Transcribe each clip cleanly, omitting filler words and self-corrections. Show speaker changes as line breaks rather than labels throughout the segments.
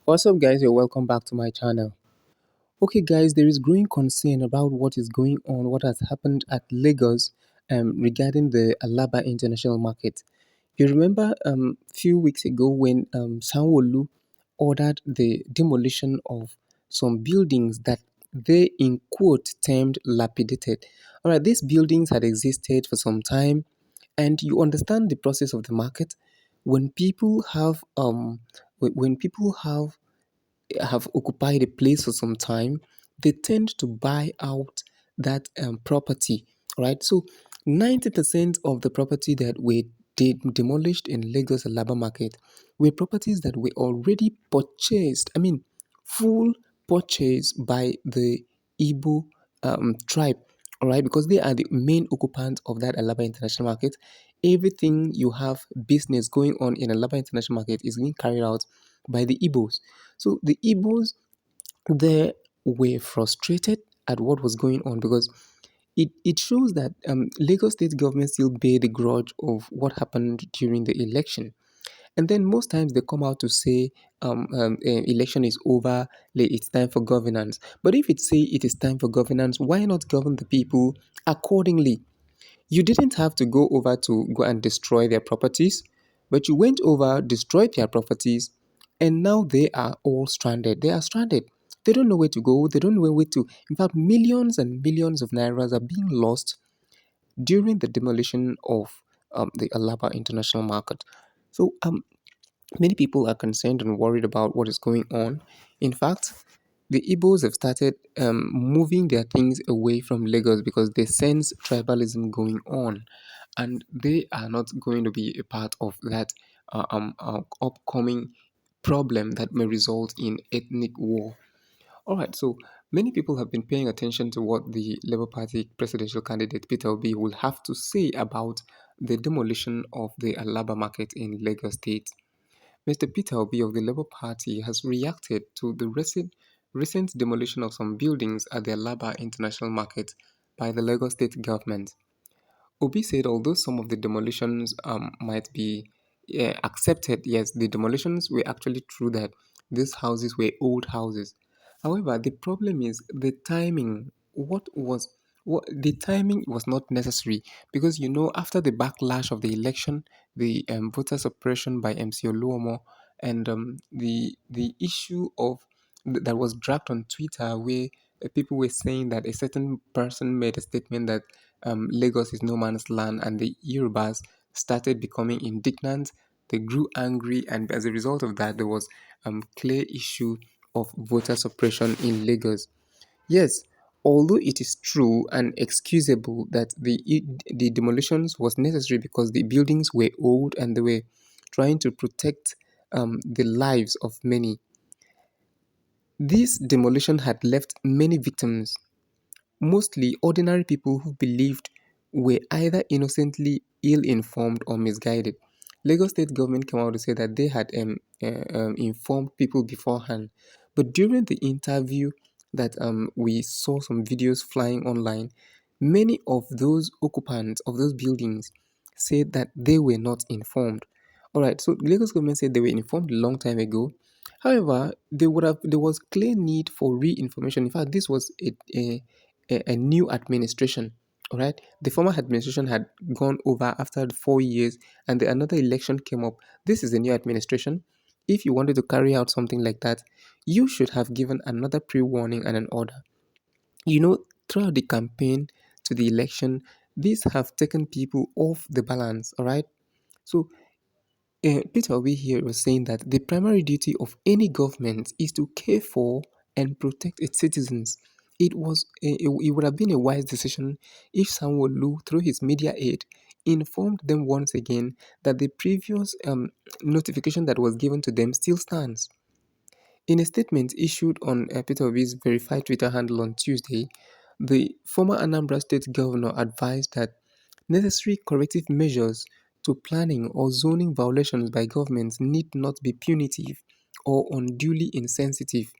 What's up, guys? You're welcome back to my channel. Okay, guys, there is growing concern about what is going on, what has happened at Lagos regarding the Alaba International Market. You remember few weeks ago when Sanwo-Olu ordered the demolition of some buildings that they, in quote, termed lapidated. All right, these buildings had existed for some time, and you understand the process of the market. When people have when people have occupied a place for some time, they tend to buy out that property, right? So 90% of the property that were demolished in Lagos Alaba Market were properties that were already purchased. I mean, full purchase by the Igbo tribe, all right, because they are the main occupants of that Alaba International Market. Everything you have business going on in Alaba International Market is being carried out by the Igbos. So the Igbos there were frustrated at what was going on because it shows that Lagos state government still bear the grudge of what happened during the election. And then most times they come out to say election is over, it's time for governance. But if it say it is time for governance, why not govern the people accordingly? You didn't have to go over to go and destroy their properties, but you went over, destroyed their properties, and now they are all stranded. They are stranded. They don't know where to go. They don't know where to. In fact, millions and millions of nairas are being lost during the demolition of the Alaba International Market. So many people are concerned and worried about what is going on. In fact, the Igbos have started moving their things away from Lagos because they sense tribalism going on, and they are not going to be a part of that upcoming problem that may result in ethnic war. All right, so many people have been paying attention to what the Labour Party presidential candidate Peter Obi will have to say about the demolition of the Alaba market in Lagos State. Mr. Peter Obi of the Labour Party has reacted to the recent demolition of some buildings at the Alaba International Market by the Lagos State government. Obi said although some of the demolitions might be accepted, yes, the demolitions were actually true that these houses were old houses. However, the problem is the timing. What the timing was not necessary because after the backlash of the election, the voter suppression by MC Oluomo, and the issue of that was dragged on Twitter where people were saying that a certain person made a statement that Lagos is no man's land, and the Yorubas started becoming indignant. They grew angry, and as a result of that, there was clear issue of voter suppression in Lagos. Yes, although it is true and excusable that the demolitions was necessary because the buildings were old and they were trying to protect the lives of many. This demolition had left many victims, mostly ordinary people who believed were either innocently ill-informed or misguided. Lagos state government came out to say that they had informed people beforehand, but during the interview that we saw some videos flying online, many of those occupants of those buildings said that they were not informed. All right, so Lagos government said they were informed a long time ago. However, there was clear need for re-information. In fact, this was a new administration. All right, the former administration had gone over after 4 years, and another election came up. This is a new administration. If you wanted to carry out something like that, you should have given another pre-warning and an order. Throughout the campaign to the election, these have taken people off the balance. All right, so Peter Obi here was saying that the primary duty of any government is to care for and protect its citizens. It would have been a wise decision if Sanwo-Olu, through his media aid, informed them once again that the previous notification that was given to them still stands. In a statement issued on Peter Obi's verified Twitter handle on Tuesday, the former Anambra State governor advised that necessary corrective measures to planning or zoning violations by governments need not be punitive or unduly insensitive.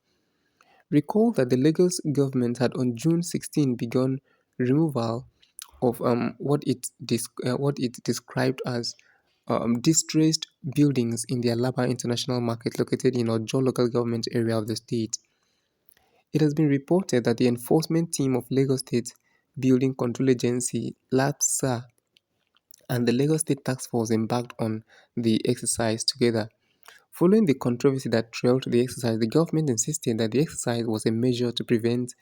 Recall that the Lagos government had on June 16 begun removal of what it described as distressed buildings in the Alaba International Market located in Ojo local government area of the state. It has been reported that the enforcement team of Lagos State Building Control Agency (LAPSA) and the Lagos State Task Force embarked on the exercise together. Following the controversy that trailed the exercise, the government insisted that the exercise was a measure to prevent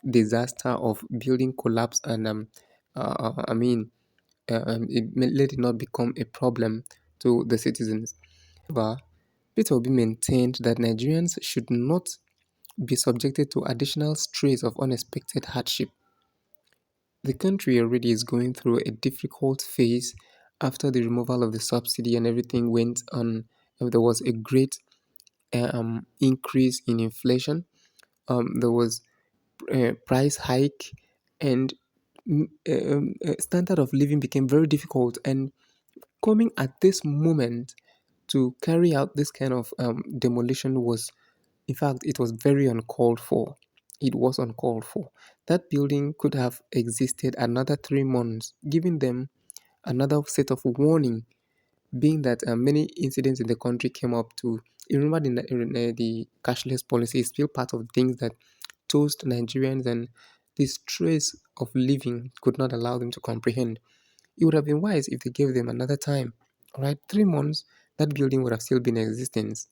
disaster of building collapse and I mean let it not become a problem to the citizens. However, Peter Obi maintained that Nigerians should not be subjected to additional stress of unexpected hardship. The country already is going through a difficult phase after the removal of the subsidy and everything went on. There was a great increase in inflation. There was price hike, and standard of living became very difficult. And coming at this moment to carry out this kind of demolition was, in fact, it was very uncalled for. It was uncalled for. That building could have existed another 3 months, giving them another set of warning, being that many incidents in the country came up to. You remember the cashless policy is still part of things that toast Nigerians, and the stress of living could not allow them to comprehend. It would have been wise if they gave them another time. All right, 3 months, that building would have still been in existence.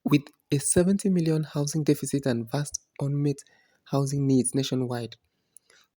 With a 70 million housing deficit and vast unmet housing needs nationwide,